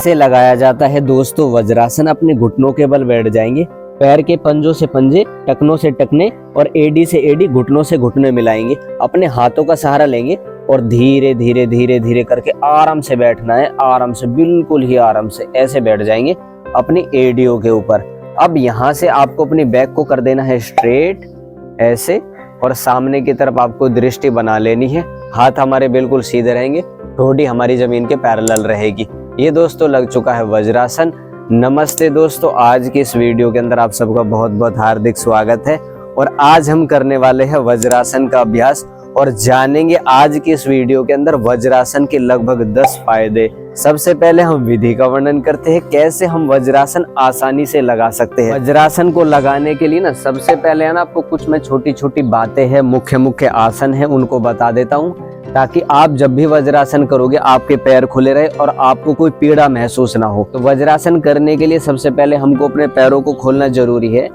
ऐसे लगाया जाता है दोस्तों वज्रासन। अपने घुटनों के बल बैठ जाएंगे, पैर के पंजों से पंजे, टखनों से टखने और एडी से एडी, घुटनों से घुटने मिलाएंगे। अपने हाथों का सहारा लेंगे और धीरे धीरे धीरे धीरे करके आराम से बैठना है। आराम से, बिल्कुल ही आराम से ऐसे बैठ जाएंगे अपनी एडियो के ऊपर। अब यहाँ से आपको अपनी बैक को कर देना है स्ट्रेट ऐसे, और सामने की तरफ आपको दृष्टि बना लेनी है। हाथ हमारे बिल्कुल सीधे रहेंगे, ठोड़ी हमारी जमीन के पैरेलल रहेगी। ये दोस्तों लग चुका है वज्रासन। नमस्ते दोस्तों, आज की इस वीडियो के अंदर आप सबका बहुत बहुत हार्दिक स्वागत है। और आज हम करने वाले हैं वज्रासन का अभ्यास और जानेंगे आज की इस वीडियो के अंदर वज्रासन के लगभग 10 फायदे। सबसे पहले हम विधि का वर्णन करते हैं, कैसे हम वज्रासन आसानी से लगा सकते हैं। वज्रासन को लगाने के लिए ना सबसे पहले है ना आपको कुछ मैं छोटी छोटी बातें हैं, मुख्य मुख्य आसन है, उनको बता देता हूँ, ताकि आप जब भी वज्रासन करोगे आपके पैर खुले रहे और आपको कोई पीड़ा महसूस ना हो। तो वज्रासन करने के लिए सबसे पहले हमको अपने पैरों को खोलना जरूरी है,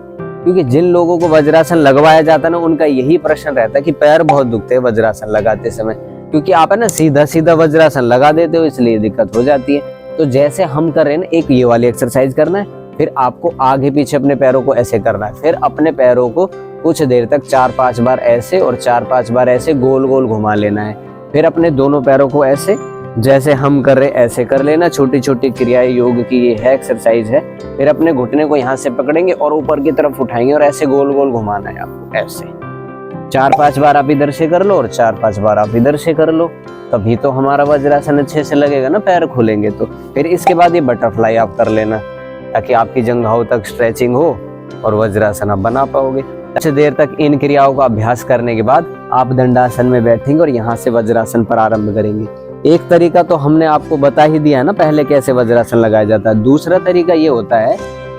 क्योंकि जिन लोगों को वज्रासन लगवाया जाता है ना उनका यही प्रश्न रहता है कि पैर बहुत दुखते हैं वज्रासन लगाते समय, क्योंकि आप है ना सीधा सीधा वज्रासन लगा देते हो, इसलिए दिक्कत हो जाती है। तो जैसे हम कर रहे हैं ना, एक ये वाली एक्सरसाइज करना है, फिर आपको आगे पीछे अपने पैरों को ऐसे करना है। फिर अपने पैरों को कुछ देर तक 4-5 बार ऐसे और 4-5 बार ऐसे गोल गोल घुमा लेना है। फिर अपने दोनों पैरों को ऐसे, जैसे हम कर रहे ऐसे कर लेना। छोटी छोटी क्रियाएं योग की ये है, एक्सरसाइज है। फिर अपने घुटने को यहाँ से पकड़ेंगे और ऊपर की तरफ उठाएंगे और ऐसे गोल गोल घुमाना है आपको। ऐसे 4-5 बार आप इधर से कर लो और 4-5 बार आप इधर से कर लो, तभी तो हमारा वज्रासन अच्छे से लगेगा ना, पैर खुलेंगे तो। फिर इसके बाद ये बटरफ्लाई आप कर लेना, ताकि आपकी जंघाओं तक स्ट्रेचिंग हो और वज्रासन आप बना पाओगे। अच्छी देर तक इन क्रियाओं का अभ्यास करने के बाद आप दंडासन में बैठेंगे और यहाँ से वज्रासन प्रारंभ करेंगे। एक तरीका तो हमने आपको बता ही दिया है ना पहले कैसे वज्रासन लगाया जाता है। दूसरा तरीका ये होता है,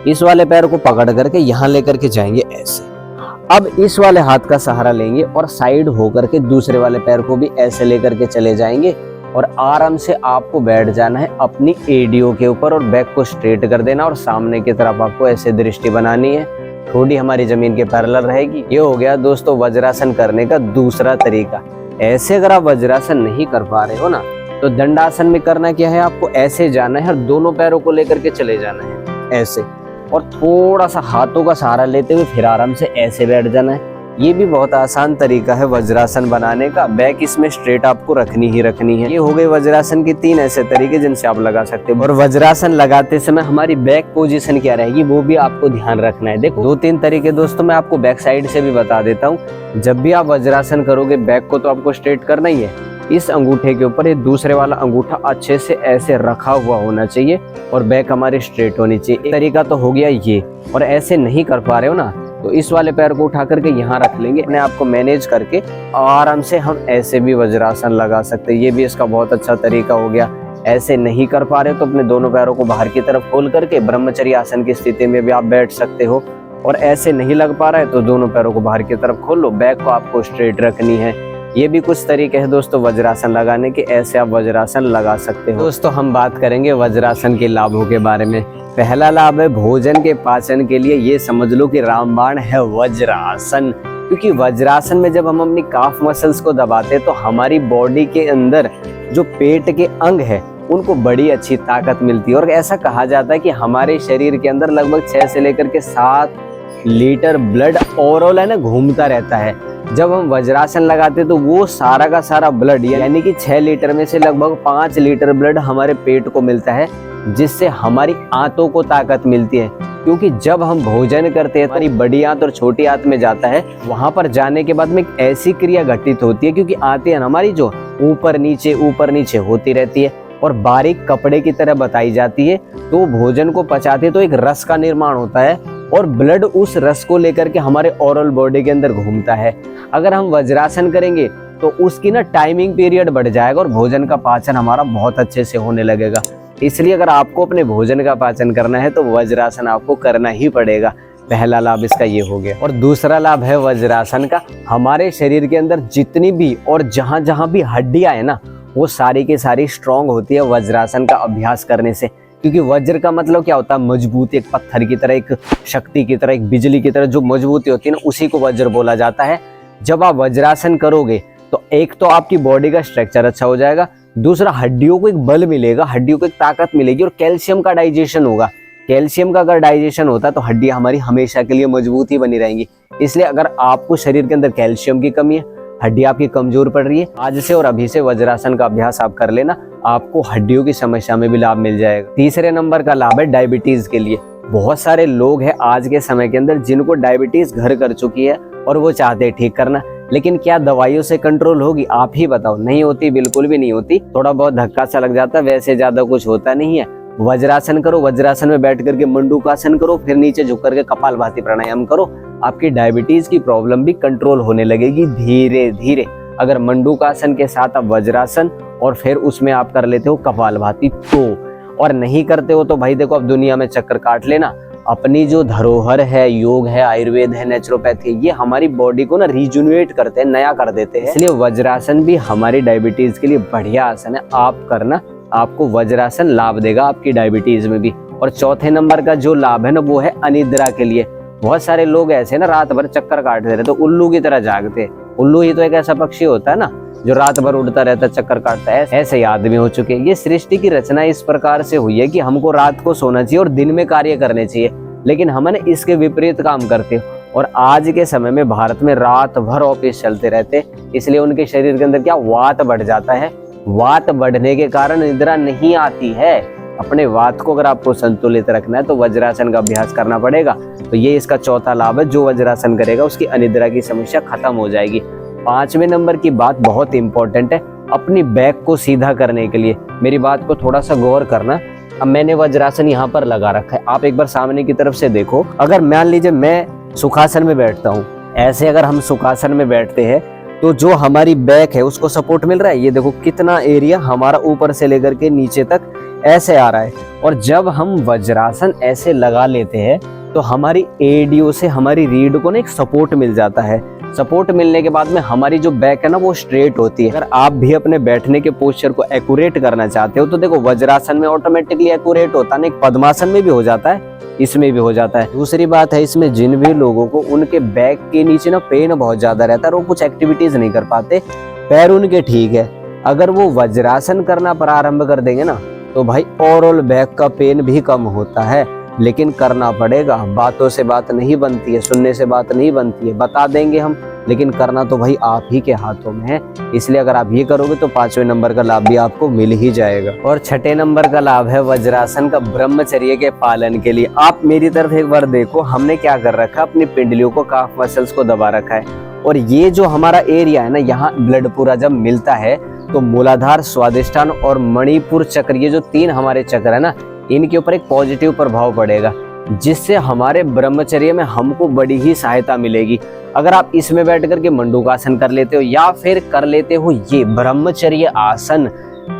इस वाले पैर को पकड़ करके यहाँ लेकर के जाएंगे ऐसे। अब इस वाले हाथ का सहारा लेंगे और साइड होकर के दूसरे वाले पैर को भी ऐसे लेकर के चले जाएंगे और आराम से आपको बैठ जाना है अपनी एडियो के ऊपर और बैक को स्ट्रेट कर देना और सामने की तरफ आपको ऐसे दृष्टि बनानी है। थोड़ी हमारी जमीन के पैरेलल रहेगी। ये हो गया दोस्तों वज्रासन करने का दूसरा तरीका। ऐसे अगर आप वज्रासन नहीं कर पा रहे हो ना, तो दंडासन में करना क्या है, आपको ऐसे जाना है और दोनों पैरों को लेकर के चले जाना है ऐसे, और थोड़ा सा हाथों का सहारा लेते हुए फिर आराम से ऐसे बैठ जाना है। ये भी बहुत आसान तरीका है वज्रासन बनाने का। बैक इसमें स्ट्रेट आपको रखनी ही रखनी है। ये हो गए वज्रासन के 3 ऐसे तरीके जिनसे आप लगा सकते हो। और वज्रासन लगाते समय हमारी बैक पोजीशन क्या रहेगी वो भी आपको ध्यान रखना है। देखो 2-3 तरीके दोस्तों मैं आपको बैक साइड से भी बता देता हूँ। जब भी आप वज्रासन करोगे बैक को तो आपको स्ट्रेट करना ही है। इस अंगूठे के ऊपर ये दूसरे वाला अंगूठा अच्छे से ऐसे रखा हुआ होना चाहिए और बैक हमारी स्ट्रेट होनी चाहिए। एक तरीका तो हो गया ये। और ऐसे नहीं कर पा रहे हो ना, तो इस वाले पैर को उठा करके यहाँ रख लेंगे। अपने आप को मैनेज करके आराम से हम ऐसे भी वज्रासन लगा सकते हैं। ये भी इसका बहुत अच्छा तरीका हो गया। ऐसे नहीं कर पा रहे हो तो अपने दोनों पैरों को बाहर की तरफ खोल करके ब्रह्मचर्य आसन की स्थिति में भी आप बैठ सकते हो। और ऐसे नहीं लग पा रहा है तो दोनों पैरों को बाहर की तरफ खोल लो, बैक को आपको स्ट्रेट रखनी है। ये भी कुछ तरीके हैं दोस्तों वज्रासन लगाने के, ऐसे आप वज्रासन लगा सकते हो। दोस्तों हम बात करेंगे वज्रासन के लाभों के बारे में। पहला लाभ है भोजन के पाचन के लिए। ये समझ लो कि रामबाण है वज्रासन, क्योंकि वज्रासन में जब हम अपनी काफ मसल्स को दबाते हैं तो हमारी बॉडी के अंदर जो पेट के अंग है उनको बड़ी अच्छी ताकत मिलती है। और ऐसा कहा जाता है कि हमारे शरीर के अंदर लगभग 6 से लेकर के 7 लीटर ब्लड ओवरऑल है ना घूमता रहता है। जब हम वज्रासन लगाते तो वो सारा का सारा ब्लड, यानी कि 6 लीटर में से लगभग 5 लीटर ब्लड हमारे पेट को मिलता है, जिससे हमारी आंतों को ताकत मिलती है। क्योंकि जब हम भोजन करते हैं हमारी बड़ी आंत और छोटी आंत में जाता है, वहां पर जाने के बाद में एक ऐसी क्रिया घटित होती है, क्योंकि आंतें हमारी जो ऊपर नीचे होती रहती है और बारीक कपड़े की तरह बताई जाती है, तो भोजन को पचाते तो एक रस का निर्माण होता है और ब्लड उस रस को लेकर के हमारे ओरल बॉडी के अंदर घूमता है। अगर हम वज्रासन करेंगे तो उसकी ना टाइमिंग पीरियड बढ़ जाएगा और भोजन का पाचन हमारा बहुत अच्छे से होने लगेगा। इसलिए अगर आपको अपने भोजन का पाचन करना है तो वज्रासन आपको करना ही पड़ेगा। पहला लाभ इसका ये हो गया। और दूसरा लाभ है वज्रासन का, हमारे शरीर के अंदर जितनी भी और जहां जहां भी हड्डियां है ना, वो सारी की सारी स्ट्रांग होती है वज्रासन का अभ्यास करने से। क्योंकि वज्र का मतलब क्या होता है, मजबूत, एक पत्थर की तरह, एक शक्ति की तरह, एक बिजली की तरह जो मजबूती होती है ना, उसी को वज्र बोला जाता है। जब आप वज्रासन करोगे तो एक तो आपकी बॉडी का स्ट्रक्चर अच्छा हो जाएगा, दूसरा हड्डियों को एक बल मिलेगा, हड्डियों को एक ताकत मिलेगी और कैल्शियम का डाइजेशन होगा। कैल्शियम का अगर डाइजेशन होता है तो हड्डियां हमारी हमेशा के लिए मजबूत ही बनी रहेंगी। इसलिए अगर आपको शरीर के अंदर कैल्शियम की कमी है, हड्डी आपकी कमजोर पड़ रही है, आज से और अभी से वज्रासन का अभ्यास आप कर लेना, आपको हड्डियों की समस्या में भी लाभ मिल जाएगा। तीसरे नंबर का लाभ है डायबिटीज के लिए। बहुत सारे लोग हैं आज के समय के अंदर जिनको डायबिटीज घर कर चुकी है और वो चाहते हैं ठीक करना, लेकिन क्या दवाइयों से कंट्रोल होगी? आप ही बताओ। नहीं होती, बिल्कुल भी नहीं होती। थोड़ा बहुत धक्का सा लग जाता है, वैसे ज्यादा कुछ होता नहीं है। वज्रासन करो, वज्रासन में बैठ करके मंडूकासन करो, फिर नीचे झुक करके कपालभाति प्राणायाम करो, आपकी डायबिटीज की प्रॉब्लम भी कंट्रोल होने लगेगी धीरे धीरे। अगर मंडूकासन के साथ आप वज्रासन और फिर उसमें आप कर लेते हो कपालभाति तो, और नहीं करते हो तो भाई देखो अब दुनिया में चक्कर काट लेना। अपनी जो धरोहर है, योग है, आयुर्वेद है, नेचुरोपैथी, ये हमारी बॉडी को ना रिजुनवेट करते हैं, नया कर देते हैं। इसलिए वज्रासन भी हमारी डायबिटीज के लिए बढ़िया आसन है, आप करना, आपको वज्रासन लाभ देगा आपकी डायबिटीज में भी। और चौथे नंबर का जो लाभ है ना वो है अनिद्रा के लिए। बहुत सारे लोग ऐसे ना रात भर चक्कर काटते रहते, तो उल्लू की तरह जागते। उल्लू ही तो एक ऐसा पक्षी होता है ना जो रात भर उड़ता रहता है, चक्कर काटता है। ऐसे ही आदमी हो चुके हैं। ये सृष्टि की रचना इस प्रकार से हुई है कि हमको रात को सोना चाहिए और दिन में कार्य करने चाहिए, लेकिन हम ना इसके विपरीत काम करते हैं। और आज के समय में भारत में रात भर ऑफिस चलते रहते, इसलिए उनके शरीर के अंदर क्या वात बढ़ जाता है। वात बढ़ने के कारण निद्रा नहीं आती है। अपने वात को अगर आपको संतुलित रखना है तो वज्रासन का अभ्यास करना पड़ेगा। तो ये इसका चौथा लाभ है, जो वज्रासन करेगा उसकी अनिद्रा की समस्या खत्म हो जाएगी। पांचवें नंबर की बात बहुत इंपॉर्टेंट है, अपनी बैक को सीधा करने के लिए। मेरी बात को थोड़ा सा गौर करना। अब मैंने वज्रासन यहाँ पर लगा रखा है, आप एक बार सामने की तरफ से देखो। अगर मान लीजिए मैं सुखासन में बैठता हूँ, ऐसे अगर हम सुखासन में बैठते हैं तो जो हमारी बैक है उसको सपोर्ट मिल रहा है। ये देखो कितना एरिया हमारा ऊपर से लेकर के नीचे तक ऐसे आ रहा है। और जब हम वज्रासन ऐसे लगा लेते हैं तो हमारी एडीओ से हमारी रीढ़ को ना एक सपोर्ट मिल जाता है। सपोर्ट मिलने के बाद में हमारी जो बैक है ना वो स्ट्रेट होती है। अगर आप भी अपने बैठने के पोस्चर को एक्यूरेट करना चाहते हो तो देखो वज्रासन में ऑटोमेटिकली एक्यूरेट होता है, एक पद्मासन में भी हो जाता है, इसमें भी हो जाता है। दूसरी बात है, इसमें जिन भी लोगों को उनके बैक के नीचे ना पेन बहुत ज्यादा रहता है और वो कुछ एक्टिविटीज नहीं कर पाते, पैर उनके ठीक है, अगर वो वज्रासन करना प्रारंभ कर देंगे ना तो भाई ओवरऑल बैक का पेन भी कम होता है। लेकिन करना पड़ेगा, बातों से बात नहीं बनती है, सुनने से बात नहीं बनती है। बता देंगे हम, लेकिन करना तो भाई आप ही के हाथों में है। इसलिए अगर आप ये करोगे तो पांचवें नंबर का लाभ भी आपको मिल ही जाएगा। और छठे नंबर का लाभ है वज्रासन का ब्रह्मचर्य के पालन के लिए। आप मेरी तरफ एक बार देखो, हमने क्या कर रखा, अपनी पिंडलियों को, काफ मसल्स को दबा रखा है। और ये जो हमारा एरिया है ना, यहाँ ब्लड पूरा जब मिलता है तो मूलाधार, स्वादिष्ठान और मणिपुर चक्र, ये जो तीन हमारे चक्र है ना, इनके ऊपर एक पॉजिटिव प्रभाव पड़ेगा, जिससे हमारे ब्रह्मचर्य में हमको बड़ी ही सहायता मिलेगी। अगर आप इसमें बैठ करके मंडूकासन कर लेते हो या फिर कर लेते हो ये ब्रह्मचर्य आसन,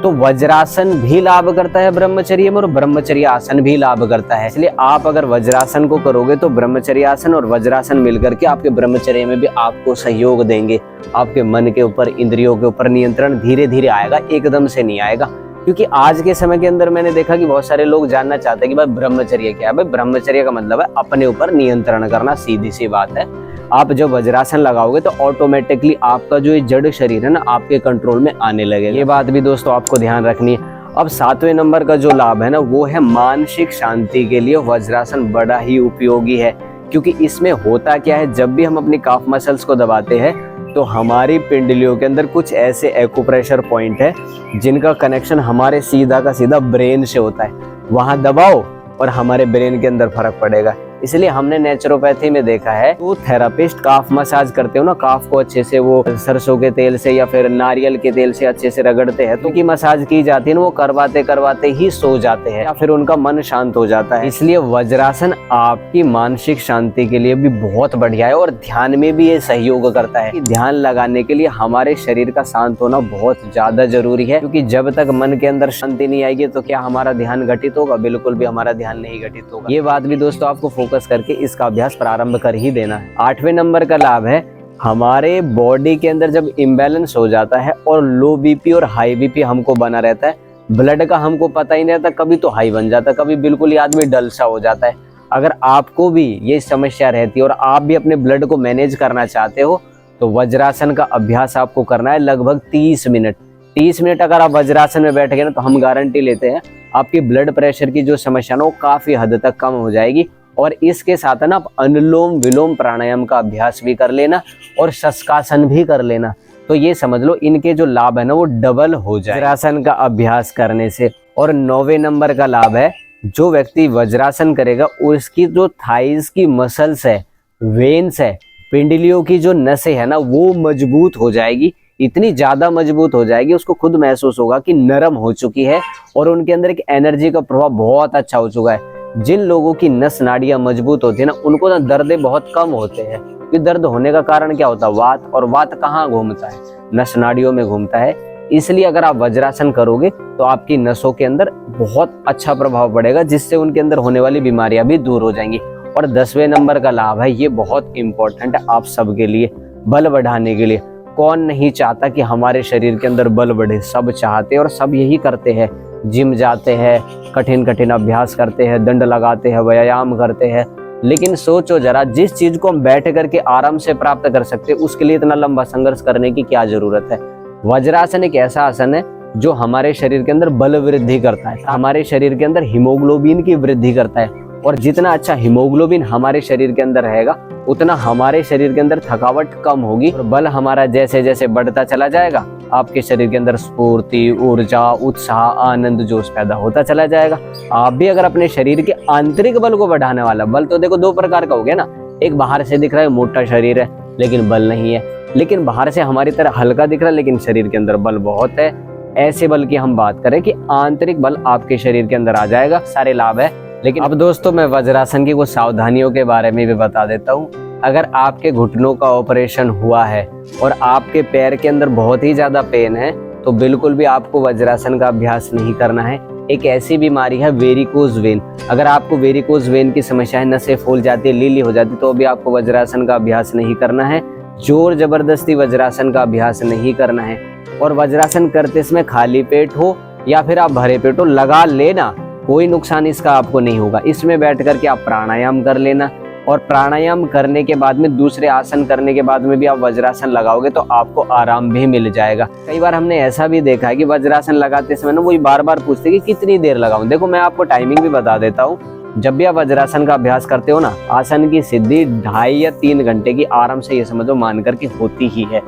तो वज्रासन भी लाभ करता है ब्रह्मचर्य में और ब्रह्मचर्य आसन भी लाभ करता है। इसलिए आप अगर वज्रासन को करोगे तो ब्रह्मचर्य आसन और वज्रासन मिलकर के आपके ब्रह्मचर्य में भी आपको सहयोग देंगे। आपके मन के ऊपर, इंद्रियों के ऊपर नियंत्रण धीरे धीरे आएगा, एकदम से नहीं आएगा। क्योंकि आज के समय के अंदर मैंने देखा कि बहुत सारे लोग जानना चाहते हैं कि भाई ब्रह्मचर्य क्या है। भाई ब्रह्मचर्य का मतलब है अपने ऊपर नियंत्रण करना, सीधी सी बात है। आप जब वज्रासन लगाओगे तो ऑटोमेटिकली आपका जो ये जड़ शरीर है ना आपके कंट्रोल में आने लगेगा। ये बात भी दोस्तों आपको ध्यान रखनी है। अब सातवें नंबर का जो लाभ है ना वो है मानसिक शांति के लिए वज्रासन बड़ा ही उपयोगी है। क्योंकि इसमें होता क्या है, जब भी हम अपनी काफ मसल्स को दबाते हैं तो हमारी पिंडलियों के अंदर कुछ ऐसे एक्यूप्रेशर पॉइंट है जिनका कनेक्शन हमारे सीधा का सीधा ब्रेन से होता है। वहां दबाओ और हमारे ब्रेन के अंदर फर्क पड़ेगा। इसलिए हमने नेचुरोपैथी में देखा है, तो थेरापिस्ट काफ मसाज करते हो ना, काफ को अच्छे से वो सरसों के तेल से या फिर नारियल के तेल से अच्छे से रगड़ते हैं, तो उनकी मसाज की जाती है ना, वो करवाते करवाते ही सो जाते हैं या फिर उनका मन शांत हो जाता है। इसलिए वज्रासन आपकी मानसिक शांति के लिए भी बहुत बढ़िया है और ध्यान में भी ये सहयोग करता है। ध्यान लगाने के लिए हमारे शरीर का शांत होना बहुत ज्यादा जरूरी है, क्योंकि जब तक मन के अंदर शांति नहीं आएगी तो क्या हमारा ध्यान घटित होगा? बिल्कुल भी हमारा ध्यान नहीं घटित होगा। ये बात भी दोस्तों आपको फोकस करके इसका अभ्यास प्रारंभ कर ही देना है। आठवें नंबर का लाभ है, हमारे बॉडी के अंदर जब इम्बैलेंस हो जाता है और लो बीपी और हाई बीपी हमको बना रहता है, ब्लड का हमको पता ही नहीं रहता, कभी तो हाई बन जाता है, कभी बिल्कुल ही आदमी डल सा हो जाता है। अगर आपको भी ये समस्या रहती है और आप भी अपने ब्लड को मैनेज करना चाहते हो तो वज्रासन का अभ्यास आपको करना है लगभग 30 मिनट। 30 मिनट अगर आप वज्रासन में बैठ गए ना, तो हम गारंटी लेते हैं आपकी ब्लड प्रेशर की जो समस्या ना वो काफी हद तक कम हो जाएगी। और इसके साथ ना आप अनुलोम विलोम प्राणायाम का अभ्यास भी कर लेना और शशकासन भी कर लेना, तो ये समझ लो इनके जो लाभ है ना वो डबल हो जाए वज्रासन का अभ्यास करने से। और 9वें नंबर का लाभ है, जो व्यक्ति वज्रासन करेगा उसकी जो थाइस की मसल्स है, वेन्स है, पिंडलियों की जो नसें है ना वो मजबूत हो जाएगी, इतनी ज्यादा मजबूत हो जाएगी, उसको खुद महसूस होगा कि नरम हो चुकी है और उनके अंदर एक एनर्जी का प्रभाव बहुत अच्छा हो चुका है। जिन लोगों की नस नाड़ियां मजबूत होती है ना, उनको ना दर्द बहुत कम होते हैं। कि दर्द होने का कारण क्या होता है? वात। और वात कहाँ घूमता है? नस नाड़ियों में घूमता है। इसलिए अगर आप वज्रासन करोगे तो आपकी नसों के अंदर बहुत अच्छा प्रभाव पड़ेगा, जिससे उनके अंदर होने वाली बीमारियां भी दूर हो जाएंगी। और 10वें नंबर का लाभ है, ये बहुत इंपॉर्टेंट है आप सबके लिए, बल बढ़ाने के लिए। कौन नहीं चाहता कि हमारे शरीर के अंदर बल बढ़े? सब चाहते हैं और सब यही करते हैं। जिम जाते हैं, कठिन कठिन अभ्यास करते हैं, दंड लगाते हैं, व्यायाम करते हैं, लेकिन सोचो जरा, जिस चीज को हम बैठ करके आराम से प्राप्त कर सकते हैं उसके लिए इतना लंबा संघर्ष करने की क्या जरूरत है? वज्रासन एक ऐसा आसन है जो हमारे शरीर के अंदर बल वृद्धि करता है, हमारे शरीर के अंदर हीमोग्लोबिन की वृद्धि करता है। और जितना अच्छा हीमोग्लोबिन हमारे शरीर के अंदर रहेगा, उतना हमारे शरीर के अंदर थकावट कम होगी और बल हमारा जैसे जैसे बढ़ता चला जाएगा, आपके शरीर के अंदर स्फूर्ति, ऊर्जा, उत्साह, आनंद, जोश पैदा होता चला जाएगा। आप भी अगर अपने शरीर के आंतरिक बल को बढ़ाने वाला, बल तो देखो दो प्रकार का हो गया ना, एक बाहर से दिख रहा है मोटा शरीर है लेकिन बल नहीं है, लेकिन बाहर से हमारी तरह हल्का दिख रहा है लेकिन शरीर के अंदर बल बहुत है। ऐसे बल की हम बात करें कि आंतरिक बल आपके शरीर के अंदर आ जाएगा, सारे लाभ है। लेकिन अब दोस्तों मैं वज्रासन की कुछ सावधानियों के बारे में भी बता देता हूँ। अगर आपके घुटनों का ऑपरेशन हुआ है और आपके पैर के अंदर बहुत ही ज्यादा पेन है, तो बिल्कुल भी आपको वज्रासन का अभ्यास नहीं करना है। एक ऐसी बीमारी है वेरिकोज वेन, अगर आपको वेरिकोज वेन की समस्या है, नसें फूल जाती है, लीली हो जाती, तो भी आपको वज्रासन का अभ्यास नहीं करना है। जोर जबरदस्ती वज्रासन का अभ्यास नहीं करना है। और वज्रासन करते समय खाली पेट हो या फिर आप भरे पेट हो, लगा लेना, कोई नुकसान इसका आपको नहीं होगा। इसमें बैठ करके आप प्राणायाम कर लेना और प्राणायाम करने के बाद में, दूसरे आसन करने के बाद में भी आप वज्रासन लगाओगे तो आपको आराम भी मिल जाएगा। कई बार हमने ऐसा भी देखा है कि वज्रासन लगाते समय ना वही बार बार पूछते कि कितनी देर लगाऊं। देखो मैं आपको टाइमिंग भी बता देता हूँ। जब भी आप वज्रासन का अभ्यास करते हो ना, आसन की सिद्धि 2.5 या 3 घंटे की आराम से, ये समझो, मान करके होती ही है।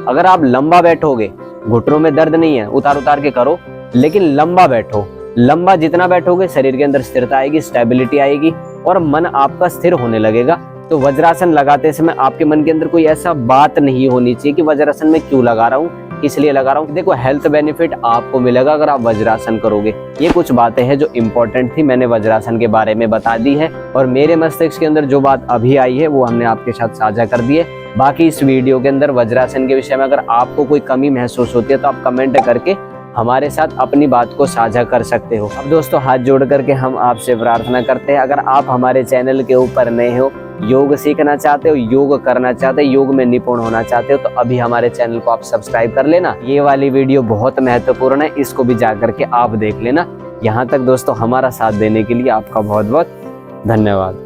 अगर आप लंबा बैठोगे, घुटनों में दर्द नहीं है, उतार उतार के करो, लेकिन लंबा बैठो। लंबा जितना बैठोगे शरीर के अंदर स्थिरता आएगी, स्टेबिलिटी आएगी और मन आपका स्थिर होने लगेगा। तो वज्रासन लगाते समय आपके मन के अंदर कोई ऐसा बात नहीं होनी चाहिए कि वज्रासन में क्यों लगा रहा हूँ, इसलिए लगा रहा हूँ। देखो हेल्थ बेनिफिट आपको मिलेगा अगर आप वज्रासन करोगे। ये कुछ बातें हैं जो इम्पोर्टेंट थी, मैंने वज्रासन के बारे में बता दी है। और मेरे मस्तिष्क के अंदर जो बात अभी आई है वो हमने आपके साथ साझा कर दी है। बाकी इस वीडियो के अंदर वज्रासन के विषय में अगर आपको कोई कमी महसूस होती है तो आप कमेंट करके हमारे साथ अपनी बात को साझा कर सकते हो। अब दोस्तों हाथ जोड़ करके हम आपसे प्रार्थना करते हैं, अगर आप हमारे चैनल के ऊपर नए हो, योग सीखना चाहते हो, योग करना चाहते हो, योग में निपुण होना चाहते हो, तो अभी हमारे चैनल को आप सब्सक्राइब कर लेना। ये वाली वीडियो बहुत महत्वपूर्ण है, इसको भी जा करके आप देख लेना। यहाँ तक दोस्तों हमारा साथ देने के लिए आपका बहुत बहुत धन्यवाद।